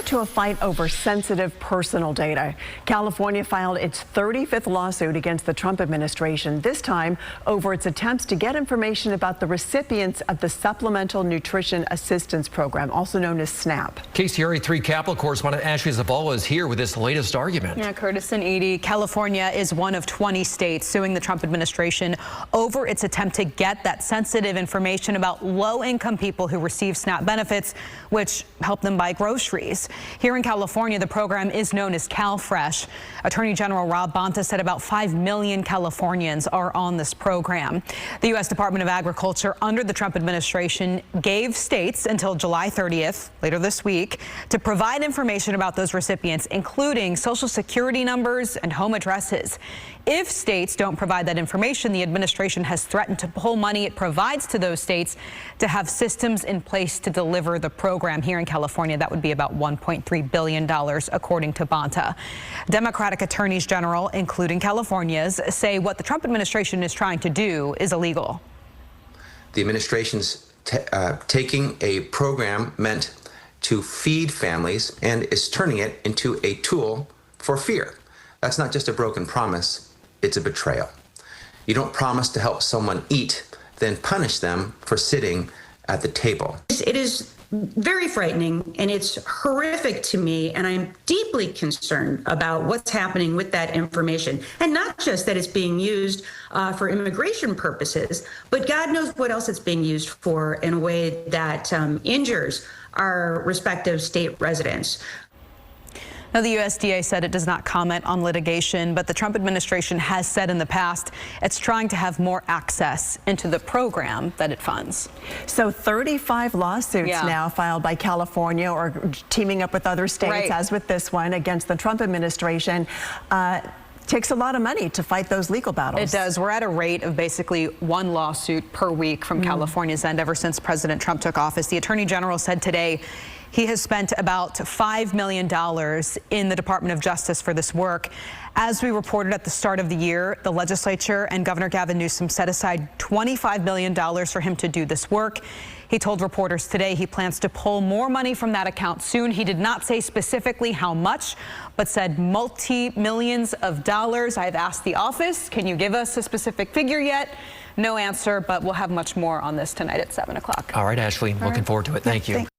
to a fight over sensitive personal data. California filed its 35th lawsuit against the Trump administration, this time over its attempts to get information about the recipients of the Supplemental Nutrition Assistance Program, also known as SNAP. KCRA 3 Capitol correspondent Ashley Zavala is here with this latest argument. Yeah, Curtis and Edie, California is one of 20 states suing the Trump administration over its attempt to get that sensitive information about low-income people who receive SNAP benefits, which help them buy groceries. Here in California, the program is known as CalFresh. Attorney General Rob Bonta said about 5 million Californians are on this program. The U.S. Department of Agriculture under the Trump administration gave states until July 30th, later this week, to provide information about those recipients, including Social Security numbers and home addresses. If states don't provide that information, the administration has threatened to pull money it provides to those states to have systems in place to deliver the program. Here in California, that would be about $1.3 billion, according to Bonta. Democratic attorneys general, including California's, say what the Trump administration is trying to do is illegal. The administration's taking a program meant to feed families and is turning it into a tool for fear. That's not just a broken promise, it's a betrayal. You don't promise to help someone eat, then punish them for sitting at the table. It is very frightening and it's horrific to me, and I'm deeply concerned about what's happening with that information. And not just that it's being used for immigration purposes, but God knows what else it's being used for in a way that injures our respective state residents. Now, the USDA said it does not comment on litigation, but the Trump administration has said in the past it's trying to have more access into the program that it funds. So 35 lawsuits now filed by California or teaming up with other states, as with this one, against the Trump administration. Takes a lot of money to fight those legal battles. It does. We're at a rate of basically one lawsuit per week from California's end ever since President Trump took office. The Attorney General said today he has spent about $5 million in the Department of Justice for this work. As we reported at the start of the year, the legislature and Governor Gavin Newsom set aside $25 million for him to do this work. He told reporters today he plans to pull more money from that account soon. He did not say specifically how much, but said multi-millions of dollars. I've asked the office, can you give us a specific figure yet? No answer, but we'll have much more on this tonight at 7 o'clock. All right, Ashley, looking forward to it. Thank you.